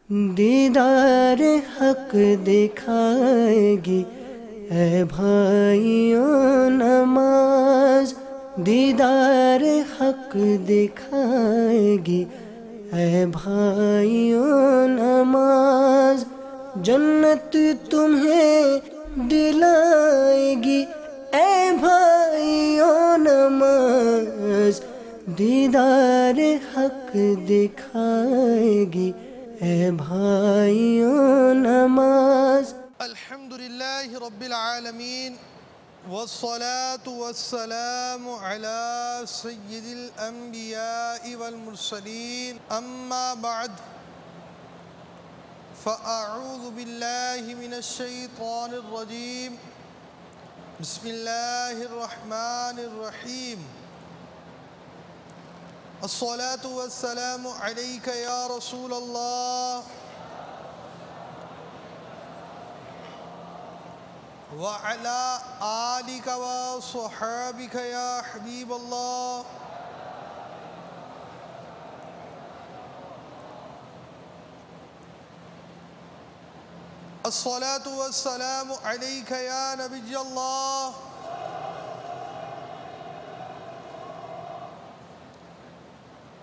دیدار حق دکھائے گی اے بھائیوں نماز، دیدار حق دکھائے گی اے بھائیوں نماز، جنت تمہیں دلائے گی اے بھائیوں نماز، دیدار حق دکھائے گی اے بھائیوں نماز۔ الحمدللہ رب العالمین والصلاة والسلام على سید الانبیاء والمرسلین، اما بعد فاعوذ باللہ من الشیطان الرجیم، بسم اللہ الرحمن الرحیم۔ الصلاة والسلام علیک یا رسول اللہ وعلى آلك وصحابك يا حبيب الله۔ الصلاة والسلام عليك يا نبي الله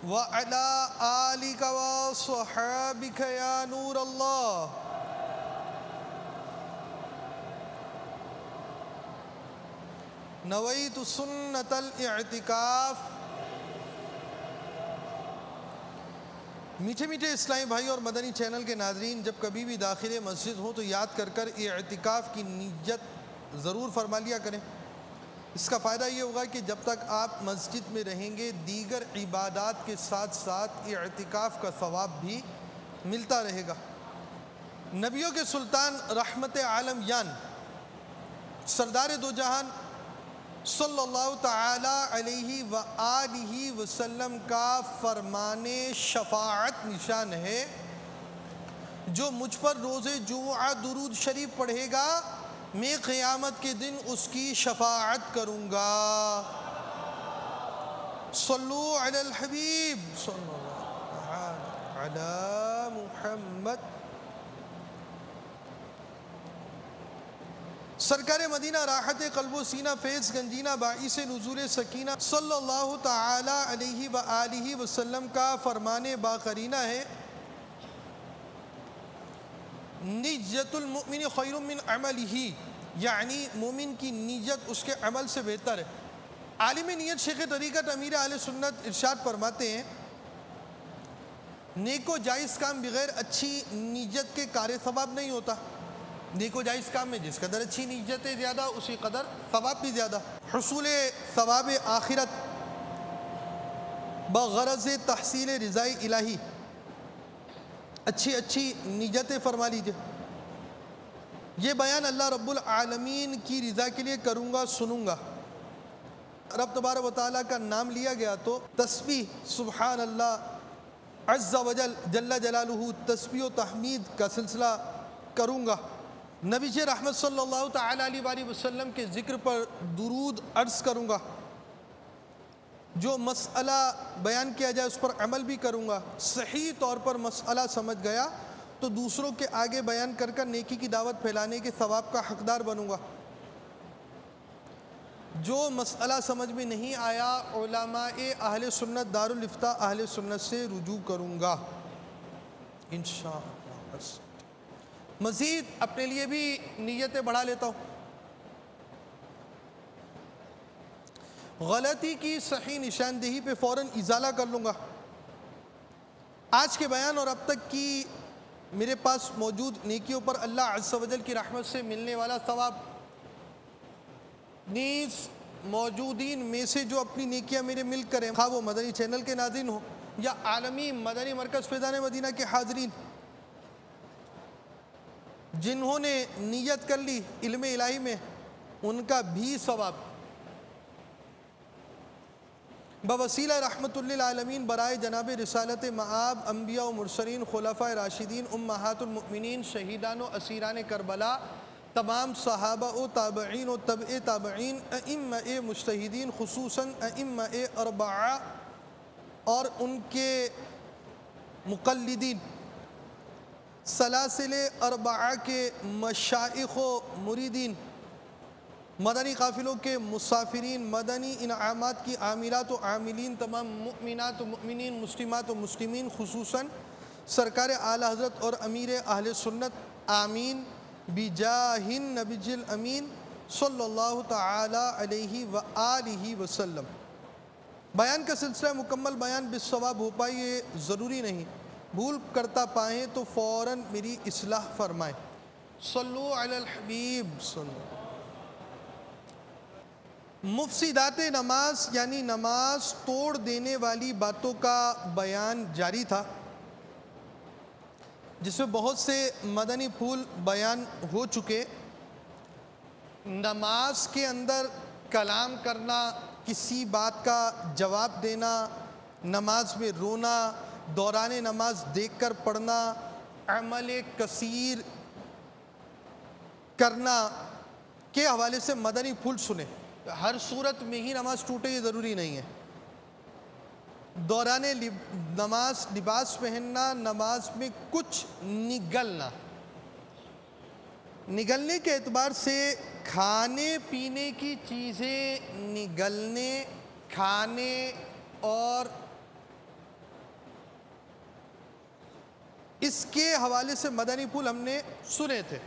وعلى آلك وصحابك يا نور الله۔ نویت سنت الاعتکاف۔ میٹھے میٹھے اسلامی بھائی اور مدنی چینل کے ناظرین، جب کبھی بھی داخل مسجد ہو تو یاد کر اعتکاف کی نیت ضرور فرما لیا کریں۔ اس کا فائدہ یہ ہوگا کہ جب تک آپ مسجد میں رہیں گے دیگر عبادات کے ساتھ ساتھ اعتکاف کا ثواب بھی ملتا رہے گا۔ نبیوں کے سلطان رحمت عالم یان سردار دو جہان صلی اللہ تعالی علیہ وآلہ وسلم کا فرمان شفاعت نشان ہے، جو مجھ پر روز جمعہ درود شریف پڑھے گا میں قیامت کے دن اس کی شفاعت کروں گا۔ صلو علی الحبیب صلی اللہ علی محمد۔ سرکار مدینہ راحت قلب و سینہ فیض گنجینہ باعث نزول سکینہ صلی اللہ تعالی علیہ وآلہ وسلم کا فرمان باقرینہ ہے، نیت المؤمن خیر من عملہ، یعنی مومن کی نیت اس کے عمل سے بہتر ہے۔ عالم نیت شیخ طریقت امیر اہل سنت ارشاد فرماتے ہیں، نیک و جائز کام بغیر اچھی نیت کے کار ثواب نہیں ہوتا۔ نیک و جائز کام میں جس قدر اچھی نیتیں زیادہ اسی قدر ثواب بھی زیادہ۔ حصول ثواب آخرت بغرض تحصیل رضائے الہی، اچھی نیتیں فرما لیجئے۔ یہ بیان اللہ رب العالمین کی رضا کے لیے کروں گا سنوں گا۔ رب تبارک و تعالیٰ کا نام لیا گیا تو تسبیح سبحان اللہ عز و جل جل جلالہ، تسبیح و تحمید کا سلسلہ کروں گا۔ نبی رحمت صلی اللہ تعالی علیہ وآلہ وسلم کے ذکر پر درود عرض کروں گا۔ جو مسئلہ بیان کیا جائے اس پر عمل بھی کروں گا۔ صحیح طور پر مسئلہ سمجھ گیا تو دوسروں کے آگے بیان کر نیکی کی دعوت پھیلانے کے ثواب کا حقدار بنوں گا۔ جو مسئلہ سمجھ میں نہیں آیا علماء اہل سنت دارالافتاء اہل سنت سے رجوع کروں گا انشاءاللہ۔ مزید اپنے لیے بھی نیتیں بڑھا لیتا ہوں۔ غلطی کی صحیح نشاندہی پہ فوراً ازالہ کر لوں گا۔ آج کے بیان اور اب تک کی میرے پاس موجود نیکیوں پر اللہ عز و جل کی رحمت سے ملنے والا ثواب، نیز موجودین میں سے جو اپنی نیکیاں میرے مل کریں، خواہ وہ مدنی چینل کے ناظرین ہوں یا عالمی مدنی مرکز فیضان مدینہ کے حاضرین، جنہوں نے نیت کر لی علم الہی میں، ان کا بھی ثواب بوسیلہ رحمت للعالمین برائے جناب رسالت مآب انبیاء و مرسلین، خلفاء راشدین، امہات المؤمنین، شہیدان و اسیران کربلا، تمام صحابہ و تابعین و تبع تابعین، ائمہ مجتہدین خصوصاً ائمہ اربعہ اور ان کے مقلدین، سلاسل اربعہ کے مشائخ و مریدین، مدنی قافلوں کے مسافرین، مدنی انعامات کی عاملات و عاملین، تمام مؤمنات و مؤمنین، مسلمات و مسلمین، خصوصاً سرکار اعلیٰ حضرت اور امیر اہل سنت، آمین بجاہ النبی الامین صلی اللہ تعالی علیہ وآلہ وسلم۔ بیان کا سلسلہ مکمل بیان بالصواب ہو پائے یہ ضروری نہیں، بھول کرتا پائیں تو فوراً میری اصلاح فرمائیں۔ صلو علی الحبیب صلی اللہ۔ مفسدات نماز یعنی نماز توڑ دینے والی باتوں کا بیان جاری تھا، جس میں بہت سے مدنی پھول بیان ہو چکے۔ نماز کے اندر کلام کرنا، کسی بات کا جواب دینا، نماز میں رونا، دوران نماز دیکھ کر پڑھنا، عمل کثیر کرنا کے حوالے سے مدنی پھول سنے۔ ہر صورت میں ہی نماز ٹوٹے یہ ضروری نہیں ہے۔ دوران نماز لباس پہننا، نماز میں کچھ نگلنا، نگلنے کے اعتبار سے کھانے پینے کی چیزیں نگلنے، کھانے اور اس کے حوالے سے مدنی پھول ہم نے سنے تھے۔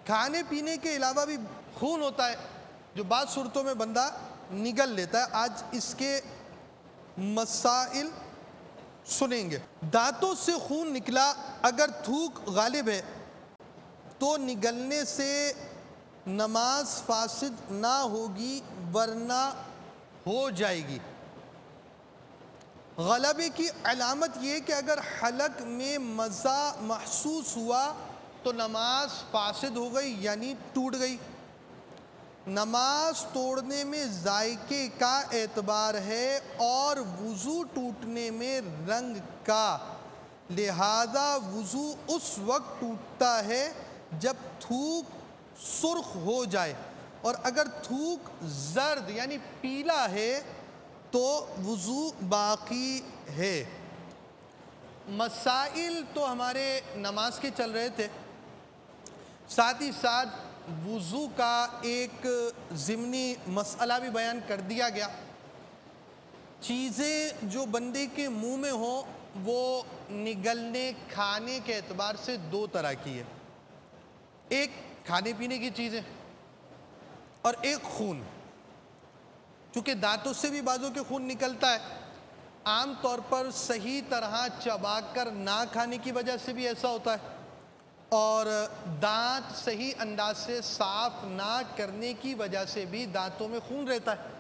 کھانے پینے کے علاوہ بھی خون ہوتا ہے جو بعض صورتوں میں بندہ نگل لیتا ہے، آج اس کے مسائل سنیں گے۔ دانتوں سے خون نکلا، اگر تھوک غالب ہے تو نگلنے سے نماز فاسد نہ ہوگی ورنہ ہو جائے گی۔ غلبے کی علامت یہ کہ اگر حلق میں مزہ محسوس ہوا تو نماز فاسد ہو گئی یعنی ٹوٹ گئی۔ نماز توڑنے میں ذائقے کا اعتبار ہے اور وضو ٹوٹنے میں رنگ کا، لہذا وضو اس وقت ٹوٹتا ہے جب تھوک سرخ ہو جائے، اور اگر تھوک زرد یعنی پیلا ہے تو وضو باقی ہے۔ مسائل تو ہمارے نماز کے چل رہے تھے، ساتھ ہی ساتھ وضو کا ایک ضمنی مسئلہ بھی بیان کر دیا گیا۔ چیزیں جو بندے کے منہ میں ہوں وہ نگلنے کھانے کے اعتبار سے دو طرح کی ہے، ایک کھانے پینے کی چیزیں اور ایک خون۔ چونکہ دانتوں سے بھی بعضوں کے خون نکلتا ہے، عام طور پر صحیح طرح چبا کر نہ کھانے کی وجہ سے بھی ایسا ہوتا ہے، اور دانت صحیح انداز سے صاف نہ کرنے کی وجہ سے بھی دانتوں میں خون رہتا ہے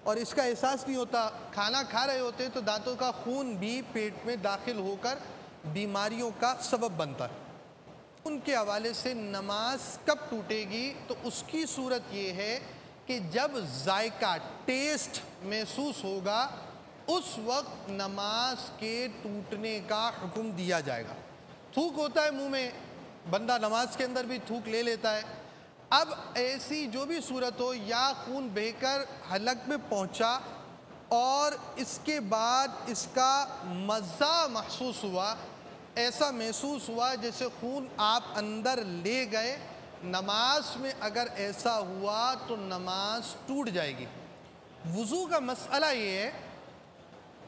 اور اس کا احساس نہیں ہوتا۔ کھانا کھا رہے ہوتے ہیں تو دانتوں کا خون بھی پیٹ میں داخل ہو کر بیماریوں کا سبب بنتا ہے۔ ان کے حوالے سے نماز کب ٹوٹے گی تو اس کی صورت یہ ہے کہ جب ذائقہ ٹیسٹ محسوس ہوگا اس وقت نماز کے ٹوٹنے کا حکم دیا جائے گا۔ تھوک ہوتا ہے منہ میں، بندہ نماز کے اندر بھی تھوک لے لیتا ہے، اب ایسی جو بھی صورت ہو، یا خون بہہ کر حلق میں پہنچا اور اس کے بعد اس کا مزہ محسوس ہوا، ایسا محسوس ہوا جیسے خون آپ اندر لے گئے، نماز میں اگر ایسا ہوا تو نماز ٹوٹ جائے گی۔ وضو کا مسئلہ یہ ہے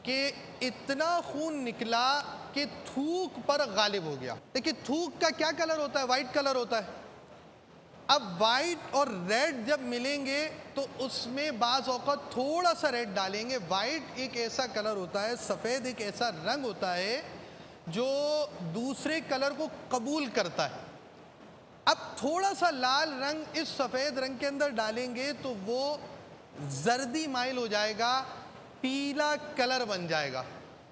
کہ اتنا خون نکلا کہ تھوک پر غالب ہو گیا۔ دیکھیں تھوک کا کیا کلر ہوتا ہے؟ وائٹ کلر ہوتا ہے۔ اب وائٹ اور ریڈ جب ملیں گے تو اس میں بعض اوقات تھوڑا سا ریڈ ڈالیں گے۔ وائٹ ایک ایسا کلر ہوتا ہے، سفید ایک ایسا رنگ ہوتا ہے جو دوسرے کلر کو قبول کرتا ہے۔ اب تھوڑا سا لال رنگ اس سفید رنگ کے اندر ڈالیں گے تو وہ زردی مائل ہو جائے گا، پیلا کلر بن جائے گا۔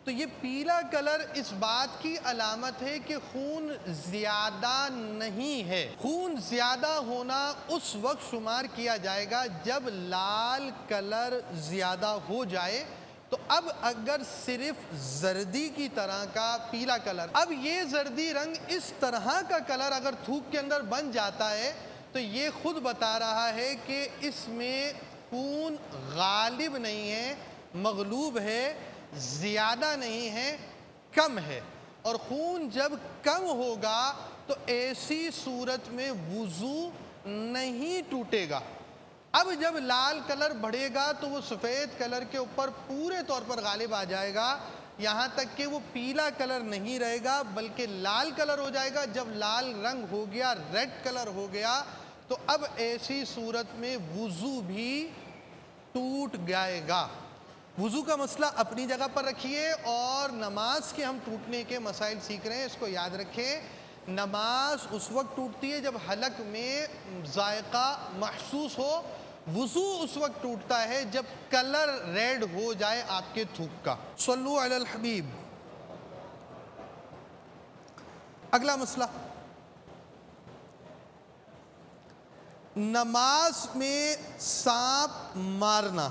تو یہ پیلا کلر اس بات کی علامت ہے کہ خون زیادہ نہیں ہے۔ خون زیادہ ہونا اس وقت شمار کیا جائے گا جب لال کلر زیادہ ہو جائے۔ تو اب اگر صرف زردی کی طرح کا پیلا کلر، اب یہ زردی رنگ اس طرح کا کلر اگر تھوک کے اندر بن جاتا ہے تو یہ خود بتا رہا ہے کہ اس میں خون غالب نہیں ہے، مغلوب ہے، زیادہ نہیں ہے، کم ہے۔ اور خون جب کم ہوگا تو ایسی صورت میں وضو نہیں ٹوٹے گا۔ اب جب لال کلر بڑھے گا تو وہ سفید کلر کے اوپر پورے طور پر غالب آ جائے گا، یہاں تک کہ وہ پیلا کلر نہیں رہے گا بلکہ لال کلر ہو جائے گا۔ جب لال رنگ ہو گیا، ریڈ کلر ہو گیا، تو اب ایسی صورت میں وضو بھی ٹوٹ جائے گا۔ وضو کا مسئلہ اپنی جگہ پر رکھیے، اور نماز کے ہم ٹوٹنے کے مسائل سیکھ رہے ہیں، اس کو یاد رکھیں۔ نماز اس وقت ٹوٹتی ہے جب حلق میں ذائقہ محسوس ہو، وضو اس وقت ٹوٹتا ہے جب کلر ریڈ ہو جائے آپ کے تھوک کا۔ صلو علی الحبیب۔ اگلا مسئلہ، نماز میں سانپ مارنا۔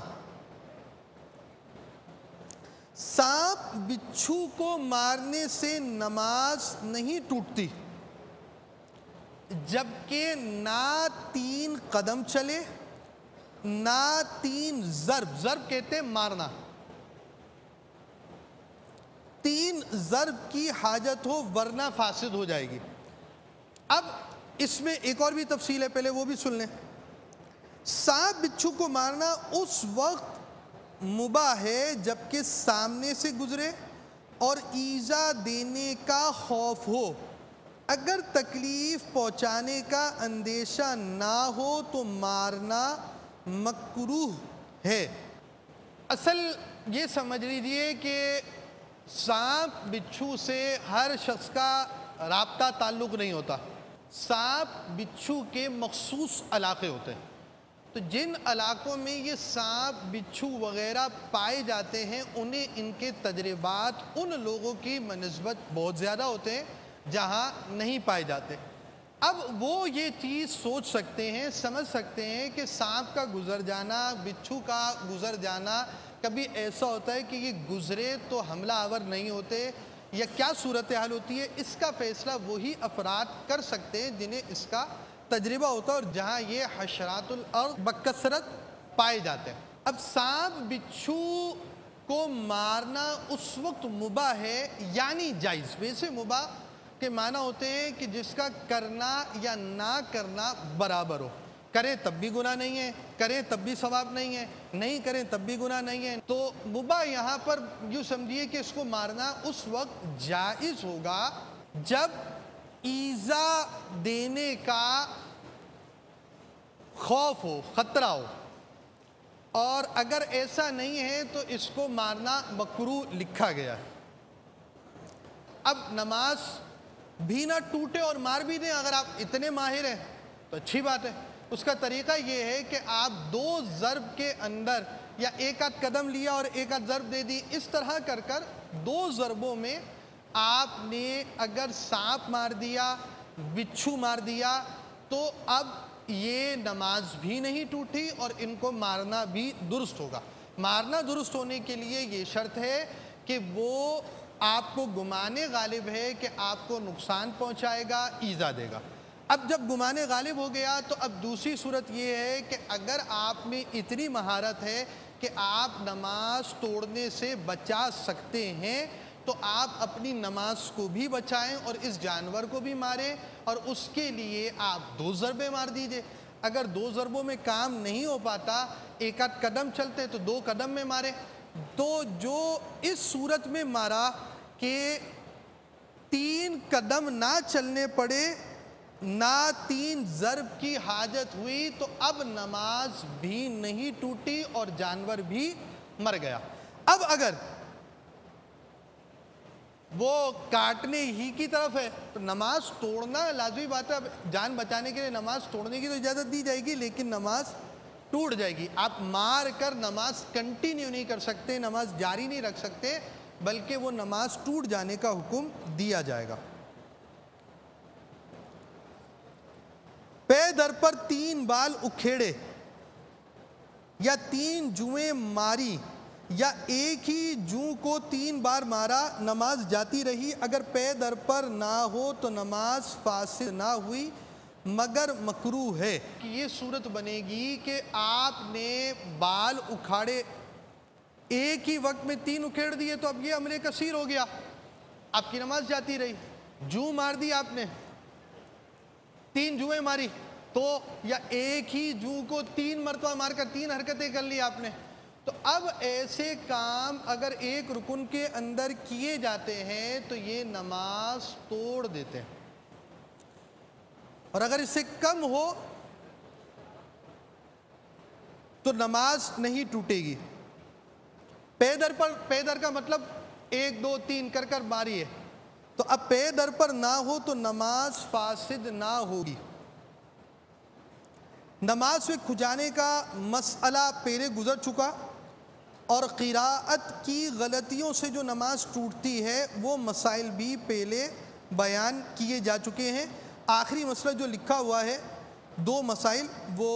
سانپ بچھو کو مارنے سے نماز نہیں ٹوٹتی جبکہ نہ 3 قدم چلے نہ 3 ضرب کہتے ہیں مارنا، 3 ضرب کی حاجت ہو ورنہ فاسد ہو جائے گی۔ اب اس میں ایک اور بھی تفصیل ہے، پہلے وہ بھی سن لیں۔ سانپ بچھو کو مارنا اس وقت مباح ہے جبکہ سامنے سے گزرے اور ایذا دینے کا خوف ہو۔ اگر تکلیف پہنچانے کا اندیشہ نہ ہو تو مارنا مکروہ ہے۔ اصل یہ سمجھ لیجئے کہ سانپ بچھو سے ہر شخص کا رابطہ تعلق نہیں ہوتا، سانپ بچھو کے مخصوص علاقے ہوتے ہیں، تو جن علاقوں میں یہ سانپ بچھو وغیرہ پائے جاتے ہیں انہیں ان کے تجربات ان لوگوں کی بنسبت بہت زیادہ ہوتے ہیں جہاں نہیں پائے جاتے۔ اب وہ یہ چیز سوچ سکتے ہیں، سمجھ سکتے ہیں کہ سانپ کا گزر جانا، بچھو کا گزر جانا کبھی ایسا ہوتا ہے کہ یہ گزرے تو حملہ آور نہیں ہوتے یا کیا صورتحال ہوتی ہے، اس کا فیصلہ وہی افراد کر سکتے ہیں جنہیں اس کا تجربہ ہوتا ہے اور جہاں یہ حشرات الارض بکثرت پائے جاتے ہیں۔ اب سانپ بچھو کو مارنا اس وقت مباح ہے یعنی جائز۔ ویسے مباح کے معنی ہوتے ہیں کہ جس کا کرنا یا نہ کرنا برابر ہو، کریں تب بھی گناہ نہیں ہے، کریں تب بھی ثواب نہیں ہے، نہیں کریں تب بھی گناہ نہیں ہے۔ تو مباح یہاں پر یوں سمجھیے کہ اس کو مارنا اس وقت جائز ہوگا جب ایذا دینے کا خوف ہو، خطرہ ہو، اور اگر ایسا نہیں ہے تو اس کو مارنا مکروہ لکھا گیا ہے۔ اب نماز بھی نہ ٹوٹے اور مار بھی دیں، اگر آپ اتنے ماہر ہیں تو اچھی بات ہے۔ اس کا طریقہ یہ ہے کہ آپ 2 ضرب کے اندر یا 1 آدھ قدم لیا اور 1 آدھ ضرب دے دی، اس طرح کر 2 ضربوں میں آپ نے اگر سانپ مار دیا، بچھو مار دیا، تو اب یہ نماز بھی نہیں ٹوٹی اور ان کو مارنا بھی درست ہوگا۔ مارنا درست ہونے کے لیے یہ شرط ہے کہ وہ آپ کو گمانے غالب ہے کہ آپ کو نقصان پہنچائے گا، ایذا دے گا۔ اب جب گمانے غالب ہو گیا تو اب دوسری صورت یہ ہے کہ اگر آپ میں اتنی مہارت ہے کہ آپ نماز توڑنے سے بچا سکتے ہیں تو آپ اپنی نماز کو بھی بچائیں اور اس جانور کو بھی ماریں، اور اس کے لیے آپ 2 ضربیں مار دیجئے۔ اگر 2 ضربوں میں کام نہیں ہو پاتا، 1 آدھ قدم چلتے تو 2 قدم میں ماریں۔ تو جو اس صورت میں مارا کہ 3 قدم نہ چلنے پڑے نہ 3 ضرب کی حاجت ہوئی تو اب نماز بھی نہیں ٹوٹی اور جانور بھی مر گیا۔ اب اگر وہ کاٹنے ہی کی طرف ہے تو نماز توڑنا لازمی بات ہے۔ اب جان بچانے کے لیے نماز توڑنے کی تو اجازت دی جائے گی لیکن نماز ٹوٹ جائے گی۔ آپ مار کر نماز کنٹینیو نہیں کر سکتے، نماز جاری نہیں رکھ سکتے، بلکہ وہ نماز ٹوٹ جانے کا حکم دیا جائے گا۔ پے در پر 3 بال اکھیڑے یا 3 جوئیں ماری یا ایک ہی جو کو 3 بار مارا، نماز جاتی رہی۔ اگر پے در پر نہ ہو تو نماز فاسد نہ ہوئی مگر مکروہ ہے۔ یہ صورت بنے گی کہ آپ نے بال اکھاڑے، ایک ہی وقت میں 3 اکھیڑ دیے تو اب یہ امر کثیر ہو گیا۔ آپ کی نماز جاتی رہی. جو مار دی آپ نے, 3 جوئیں ماری تو, یا ایک ہی جو کو 3 مرتبہ مار کر 3 حرکتیں کر لی آپ نے. تو اب ایسے کام اگر ایک رکن کے اندر کیے جاتے ہیں تو یہ نماز توڑ دیتے ہیں, اور اگر اس سے کم ہو تو نماز نہیں ٹوٹے گی. پے در کا مطلب 1 2 3 کر کر ماری ہے, تو اب پے در پر نہ ہو تو نماز فاسد نہ ہوگی. نماز میں کھجانے کا مسئلہ پہلے گزر چکا, اور قراءت کی غلطیوں سے جو نماز ٹوٹتی ہے وہ مسائل بھی پہلے بیان کیے جا چکے ہیں. آخری مسئلہ جو لکھا ہوا ہے 2 مسائل وہ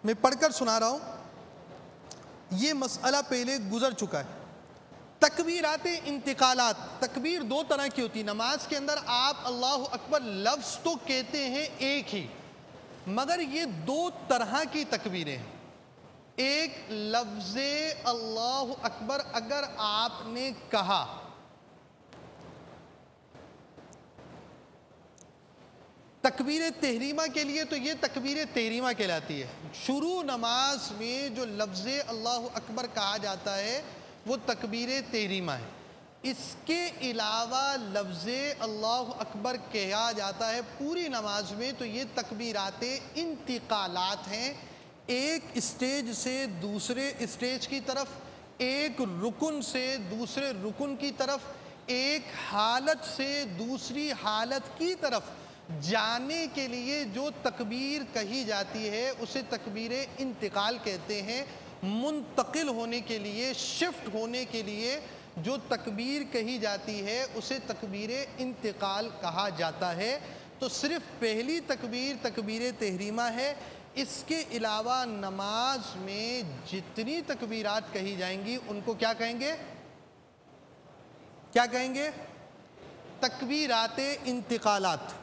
میں پڑھ کر سنا رہا ہوں, یہ مسئلہ پہلے گزر چکا ہے. تکبیرات انتقالات, تکبیر 2 طرح کی ہوتی ہے. نماز کے اندر آپ اللہ اکبر لفظ تو کہتے ہیں ایک ہی, مگر یہ 2 طرح کی تکبیریں ہیں. ایک لفظ اللہ اکبر اگر آپ نے کہا, تکبیر تحریمہ کے لیے تو یہ تکبیر تحریمہ کہلاتی ہے. شروع نماز میں جو لفظ اللہ اکبر کہا جاتا ہے وہ تکبیر تحریمہ ہے. اس کے علاوہ لفظ اللہ اکبر کہا جاتا ہے پوری نماز میں تو یہ تکبیرات انتقالات ہیں. ایک اسٹیج سے دوسرے اسٹیج کی طرف, ایک رکن سے دوسرے رکن کی طرف, ایک حالت سے دوسری حالت کی طرف جانے کے لیے جو تکبیر کہی جاتی ہے اسے تکبیر انتقال کہتے ہیں. منتقل ہونے کے لیے, شفٹ ہونے کے لیے جو تکبیر کہی جاتی ہے اسے تکبیر انتقال کہا جاتا ہے. تو صرف پہلی تکبیر تکبیر تحریمہ ہے. اس کے علاوہ نماز میں جتنی تکبیرات کہی جائیں گی ان کو کیا کہیں گے؟ کیا کہیں گے؟ تکبیرات انتقالات.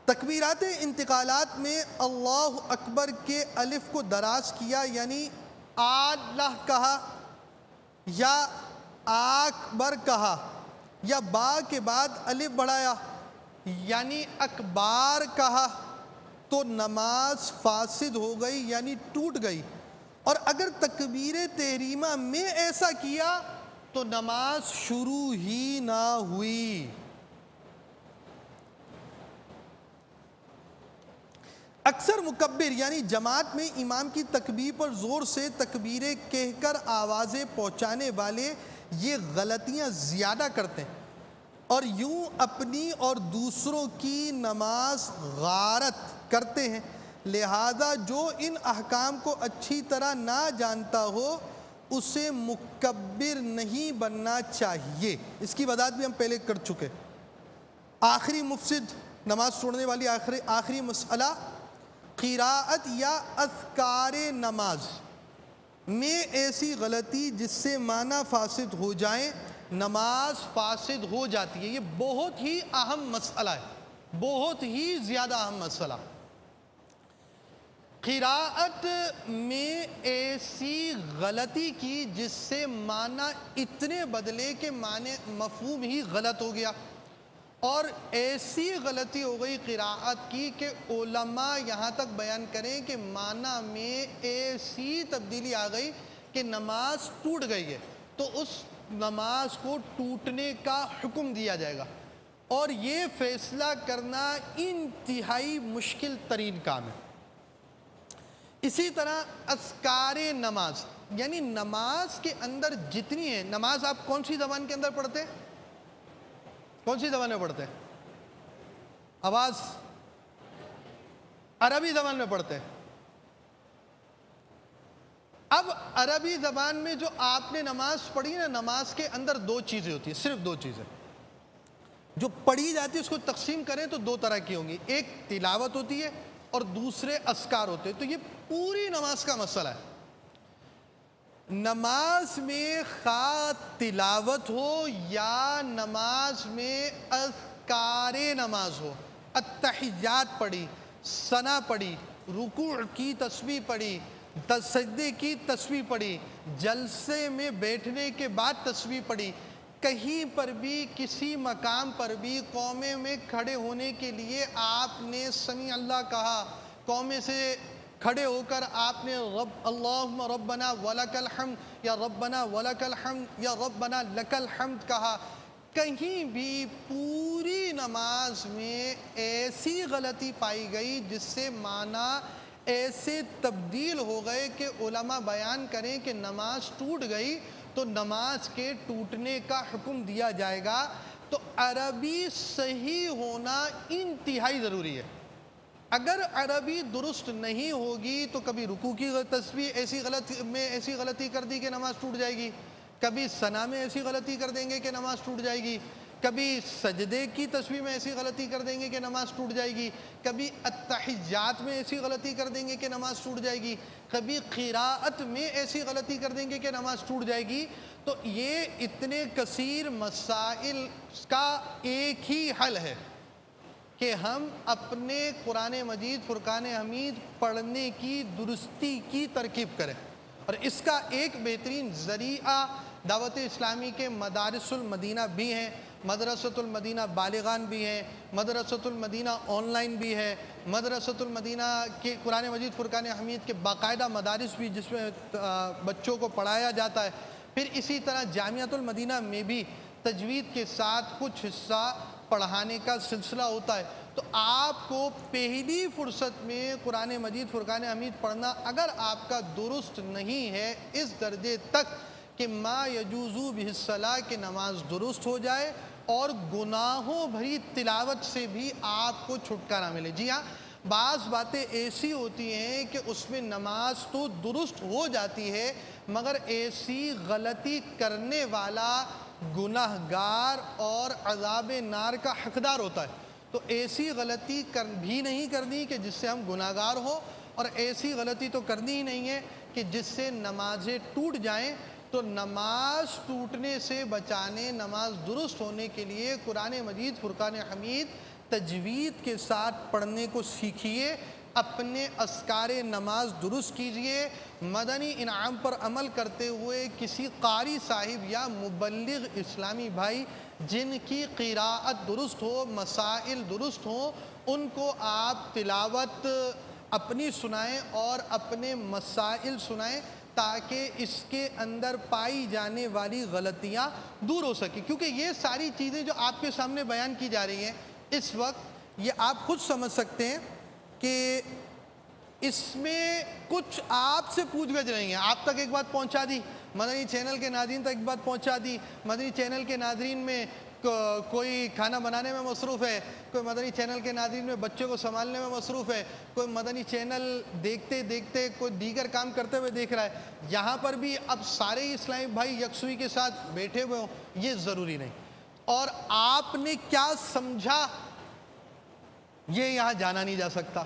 تکبیرات انتقالات میں اللہ اکبر کے الف کو دراز کیا, یعنی اللہ کہا یا اکبر کہا, یا با کے بعد الف بڑھایا یعنی اکبار کہا, تو نماز فاسد ہو گئی یعنی ٹوٹ گئی. اور اگر تکبیر تحریمہ میں ایسا کیا تو نماز شروع ہی نہ ہوئی. اکثر مکبر یعنی جماعت میں امام کی تکبیر پر زور سے تکبیریں کہہ کر آوازیں پہنچانے والے یہ غلطیاں زیادہ کرتے ہیں, اور یوں اپنی اور دوسروں کی نماز غارت کرتے ہیں. لہذا جو ان احکام کو اچھی طرح نہ جانتا ہو اسے مکبر نہیں بننا چاہیے. اس کی وضاحت بھی ہم پہلے کر چکے. آخری مفسد نماز توڑنے والی آخری مسئلہ, قراءت یا اذکار نماز میں ایسی غلطی جس سے معنی فاسد ہو جائیں, نماز فاسد ہو جاتی ہے. یہ بہت ہی اہم مسئلہ ہے, بہت ہی زیادہ اہم مسئلہ. قراءت میں ایسی غلطی کی جس سے معنی اتنے بدلے کہ معنی مفہوم ہی غلط ہو گیا, اور ایسی غلطی ہو گئی قراءت کی کہ علماء یہاں تک بیان کریں کہ معنی میں ایسی تبدیلی آ گئی کہ نماز ٹوٹ گئی ہے, تو اس نماز کو ٹوٹنے کا حکم دیا جائے گا. اور یہ فیصلہ کرنا انتہائی مشکل ترین کام ہے. اسی طرح اذکار نماز, یعنی نماز کے اندر جتنی ہے, نماز آپ کون سی زبان کے اندر پڑھتے ہیں؟ کون سی زبان میں پڑھتے ہیں؟ آواز عربی زبان میں پڑھتے ہیں. اب عربی زبان میں جو آپ نے نماز پڑھی نا, نماز کے اندر 2 چیزیں ہوتی ہیں, صرف 2 چیزیں جو پڑھی جاتی ہے. اس کو تقسیم کریں تو 2 طرح کی ہوں گی, ایک تلاوت ہوتی ہے اور دوسرے اذکار ہوتے ہیں. تو یہ پوری نماز کا مسئلہ ہے. نماز میں خواہ تلاوت ہو یا نماز میں اذکار نماز ہو, التحیات پڑھی, ثنا پڑھی, رکوع کی تسبیح پڑھی, سجدے کی تسبیح پڑھی, جلسے میں بیٹھنے کے بعد تسبیح پڑھی, کہیں پر بھی کسی مقام پر بھی قومے میں کھڑے ہونے کے لیے آپ نے سمیع اللہ کہا، قومے سے کھڑے ہو کر آپ نے اللہم ربنا ولک الحمد یا ربنا ولک الحمد یا ربنا لک الحمد کہا، کہیں بھی پوری نماز میں ایسی غلطی پائی گئی جس سے معنی ایسے تبدیل ہو گئے کہ علماء بیان کریں کہ نماز ٹوٹ گئی تو نماز کے ٹوٹنے کا حکم دیا جائے گا۔ تو عربی صحیح ہونا انتہائی ضروری ہے۔ اگر عربی درست نہیں ہوگی تو کبھی رکوع کی تسبیح ایسی غلطی کر دی کہ نماز ٹوٹ جائے گی، کبھی ثنا میں ایسی غلطی کر دیں گے کہ نماز ٹوٹ جائے گی، کبھی سجدے کی تسبیح میں ایسی غلطی کر دیں گے کہ نماز ٹوٹ جائے گی، کبھی التحیات میں ایسی غلطی کر دیں گے کہ نماز ٹوٹ جائے گی، کبھی قراءت میں ایسی غلطی کر دیں گے کہ نماز ٹوٹ جائے گی۔ تو یہ اتنے کثیر مسائل کا ایک ہی حل ہے کہ ہم اپنے قرآن مجید فرقان حمید پڑھنے کی درستی کی ترکیب کریں، اور اس کا ایک بہترین ذریعہ دعوت اسلامی کے مدارس المدینہ بھی ہیں، مدرسۃ المدینہ بالغان بھی ہیں، مدرسۃ المدینہ آن لائن بھی ہے، مدرسۃ المدینہ کے قرآن مجید فرقان حمید کے باقاعدہ مدارس بھی جس میں بچوں کو پڑھایا جاتا ہے۔ پھر اسی طرح جامعۃ المدینہ میں بھی تجوید کے ساتھ کچھ حصہ پڑھانے کا سلسلہ ہوتا ہے۔ تو آپ کو پہلی فرصت میں قرآن مجید فرقان حمید پڑھنا اگر آپ کا درست نہیں ہے اس درجے تک کہ ما یجوزو بہ الصلاۃ کہ نماز درست ہو جائے اور گناہوں بھری تلاوت سے بھی آپ کو چھٹکارا ملے۔ جی ہاں، بعض باتیں ایسی ہوتی ہیں کہ اس میں نماز تو درست ہو جاتی ہے مگر ایسی غلطی کرنے والا گناہگار اور عذاب نار کا حقدار ہوتا ہے۔ تو ایسی غلطی بھی نہیں کرنی کہ جس سے ہم گناہگار ہوں، اور ایسی غلطی تو کرنی ہی نہیں ہے کہ جس سے نمازیں ٹوٹ جائیں۔ تو نماز ٹوٹنے سے بچانے، نماز درست ہونے کے لیے قرآن مجید فرقان حمید تجوید کے ساتھ پڑھنے کو سیکھیے، اپنے اذکار نماز درست کیجئے، مدنی انعام پر عمل کرتے ہوئے کسی قاری صاحب یا مبلغ اسلامی بھائی جن کی قراءت درست ہو، مسائل درست ہوں، ان کو آپ تلاوت اپنی سنائیں اور اپنے مسائل سنائیں تاکہ اس کے اندر پائی جانے والی غلطیاں دور ہو سکیں۔ کیونکہ یہ ساری چیزیں جو آپ کے سامنے بیان کی جا رہی ہیں اس وقت، یہ آپ خود سمجھ سکتے ہیں کہ اس میں کچھ آپ سے پوچھ گچھ نہیں ہے۔ آپ تک ایک بات پہنچا دی، مدنی چینل کے ناظرین تک ایک بات پہنچا دی، مدنی چینل کے ناظرین میں کوئی کھانا بنانے میں مصروف ہے، کوئی مدنی چینل کے ناظرین میں بچوں کو سنبھالنے میں مصروف ہے، کوئی مدنی چینل دیکھتے دیکھتے کوئی دیگر کام کرتے ہوئے دیکھ رہا ہے۔ یہاں پر بھی اب سارے اسلامی بھائی یکسوئی کے ساتھ بیٹھے ہوئے ہوں، یہ ضروری نہیں۔ اور آپ نے کیا سمجھا یہ یہاں جانا نہیں جا سکتا۔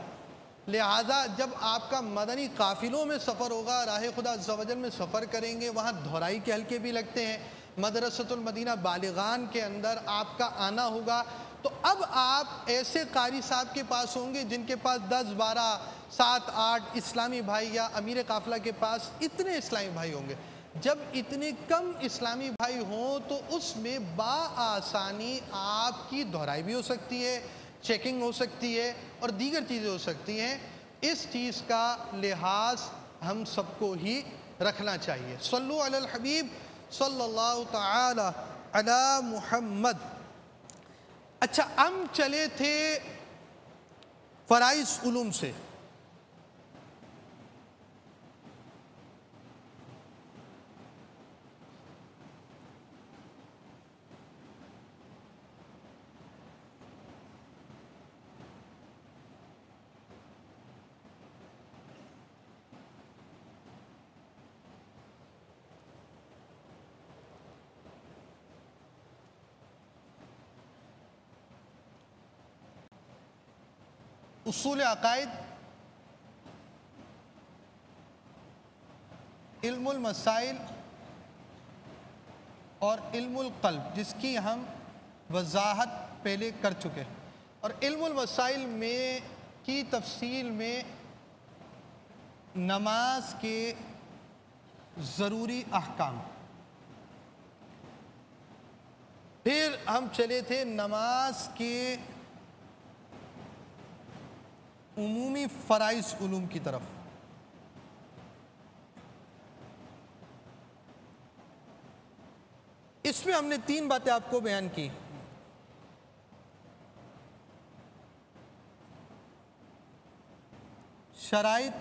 لہٰذا جب آپ کا مدنی قافلوں میں سفر ہوگا، راہ خدا عز و جل میں سفر کریں گے، وہاں دہرائی کے حلقے بھی لگتے ہیں، مدرسۃ المدینہ بالغان کے اندر آپ کا آنا ہوگا، تو اب آپ ایسے قاری صاحب کے پاس ہوں گے جن کے پاس 10 12 7 8 اسلامی بھائی، یا امیر قافلہ کے پاس اتنے اسلامی بھائی ہوں گے۔ جب اتنے کم اسلامی بھائی ہوں تو اس میں بآسانی آپ کی دہرائی بھی ہو سکتی ہے، چیکنگ ہو سکتی ہے اور دیگر چیزیں ہو سکتی ہیں۔ اس چیز کا لحاظ ہم سب کو ہی رکھنا چاہیے۔ صلو علی الحبیب صلی اللہ تعالی علی محمد۔ اچھا، ہم چلے تھے فرائض علوم سے۔ اصول عقائد، علم المسائل اور علم القلب، جس کی ہم وضاحت پہلے کر چکے، اور علم المسائل میں کی تفصیل میں نماز کے ضروری احکام، پھر ہم چلے تھے نماز کے عمومی فرائض علوم کی طرف. اس میں ہم نے 3 باتیں آپ کو بیان کی. شرائط،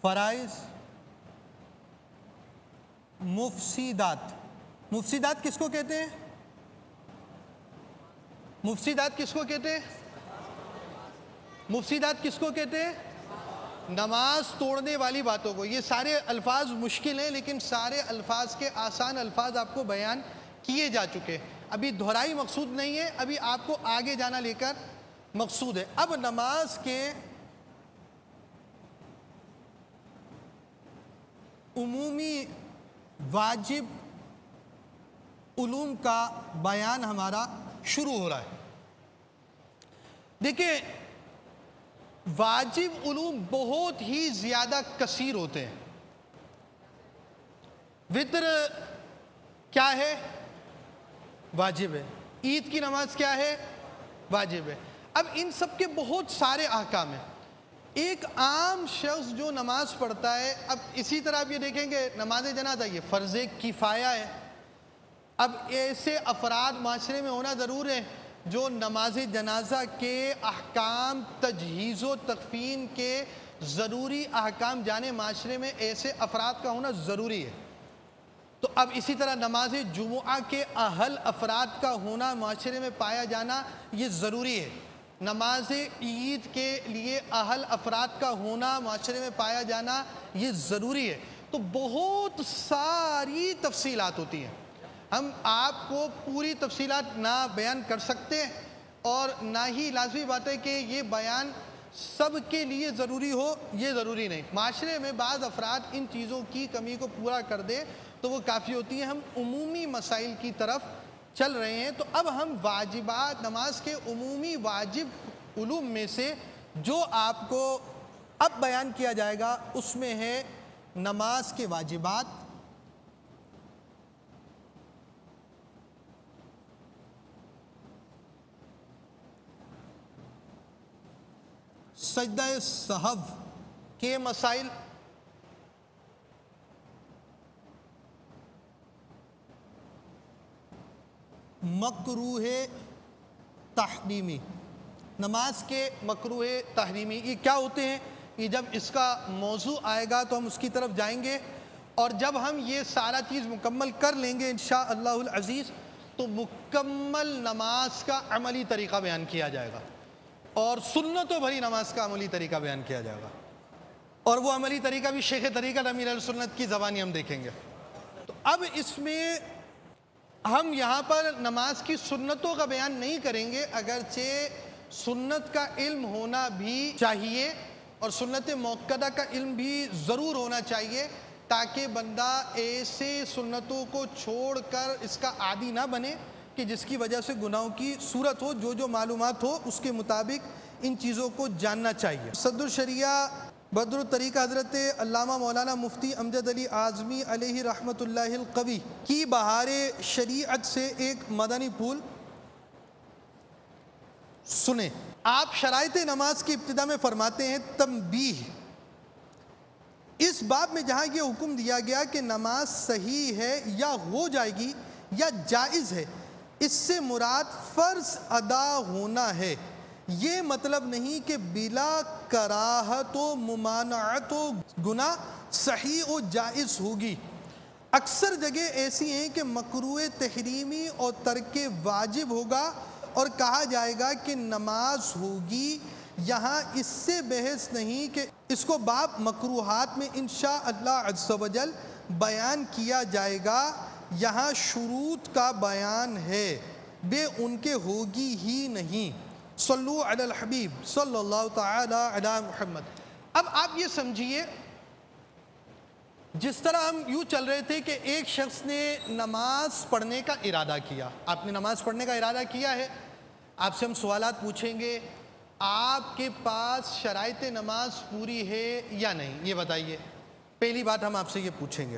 فرائض، مفسدات. مفسدات کس کو کہتے ہیں؟ مفسدات کس کو کہتے ہیں؟ مفسدات کس کو کہتے ہیں؟ نماز توڑنے والی باتوں کو. یہ سارے الفاظ مشکل ہیں لیکن سارے الفاظ کے آسان الفاظ آپ کو بیان کیے جا چکے. ابھی دہرائی مقصود نہیں ہے، ابھی آپ کو آگے جانا لے کر مقصود ہے. اب نماز کے عمومی واجب علوم کا بیان ہمارا شروع ہو رہا ہے. دیکھیں، واجب علوم بہت ہی زیادہ کثیر ہوتے ہیں. وتر کیا ہے؟ واجب ہے. عید کی نماز کیا ہے؟ واجب ہے. اب ان سب کے بہت سارے احکام ہیں. ایک عام شخص جو نماز پڑھتا ہے، اب اسی طرح آپ یہ دیکھیں گے نماز جنازہ یہ فرض کفایہ ہے. اب ایسے افراد معاشرے میں ہونا ضرور ہے جو نماز جنازہ کے احکام، تجہیز و تکفین کے ضروری احکام جانے. معاشرے میں ایسے افراد کا ہونا ضروری ہے. تو اب اسی طرح نماز جمعہ کے اہل افراد کا ہونا، معاشرے میں پایا جانا یہ ضروری ہے. نماز عید کے لیے اہل افراد کا ہونا، معاشرے میں پایا جانا یہ ضروری ہے. تو بہت ساری تفصیلات ہوتی ہیں. ہم آپ کو پوری تفصیلات نہ بیان کر سکتے اور نہ ہی لازمی بات ہے کہ یہ بیان سب کے لیے ضروری ہو، یہ ضروری نہیں. معاشرے میں بعض افراد ان چیزوں کی کمی کو پورا کر دے تو وہ کافی ہوتی ہیں. ہم عمومی مسائل کی طرف چل رہے ہیں. تو اب ہم واجبات، نماز کے عمومی واجب علوم میں سے جو آپ کو اب بیان کیا جائے گا اس میں ہے نماز کے واجبات، سجدہ سہو کے مسائل، مکروہ تحریمی. نماز کے مکروہ تحریمی یہ کیا ہوتے ہیں؟ یہ جب اس کا موضوع آئے گا تو ہم اس کی طرف جائیں گے. اور جب ہم یہ سارا چیز مکمل کر لیں گے انشاءاللہ العزیز تو مکمل نماز کا عملی طریقہ بیان کیا جائے گا اور سنتوں بھری نماز کا عملی طریقہ بیان کیا جائے گا. اور وہ عملی طریقہ بھی شیخ طریقت امیر اہل سنت کی زبانی ہم دیکھیں گے. تو اب اس میں ہم یہاں پر نماز کی سنتوں کا بیان نہیں کریں گے، اگرچہ سنت کا علم ہونا بھی چاہیے اور سنت موقدہ کا علم بھی ضرور ہونا چاہیے تاکہ بندہ ایسے سنتوں کو چھوڑ کر اس کا عادی نہ بنے کہ جس کی وجہ سے گناہوں کی صورت ہو. جو معلومات ہو اس کے مطابق ان چیزوں کو جاننا چاہیے. صدر الشریعہ بدر الطریقہ حضرت علامہ مولانا مفتی امجد علی اعظمی علیہ رحمۃ اللہ القوی کی بہار شریعت سے ایک مدنی پھول سنیں. آپ شرائط نماز کی ابتدا میں فرماتے ہیں تنبیہ. اس باب میں جہاں یہ حکم دیا گیا کہ نماز صحیح ہے یا ہو جائے گی یا جائز ہے، اس سے مراد فرض ادا ہونا ہے. یہ مطلب نہیں کہ بلا کراہت و ممانعت و گناہ صحیح و جائز ہوگی. اکثر جگہ ایسی ہیں کہ مکروہ تحریمی اور ترک واجب ہوگا اور کہا جائے گا کہ نماز ہوگی. یہاں اس سے بحث نہیں کہ اس کو باب مکروہات میں انشاءاللہ عز و جل بیان کیا جائے گا. یہاں شروط کا بیان ہے، بے ان کے ہوگی ہی نہیں. صلو علی الحبیب صلی اللہ تعالی علی محمد. اب آپ یہ سمجھیے، جس طرح ہم یوں چل رہے تھے کہ ایک شخص نے نماز پڑھنے کا ارادہ کیا. آپ نے نماز پڑھنے کا ارادہ کیا ہے، آپ سے ہم سوالات پوچھیں گے. آپ کے پاس شرائط نماز پوری ہے یا نہیں، یہ بتائیے. پہلی بات ہم آپ سے یہ پوچھیں گے،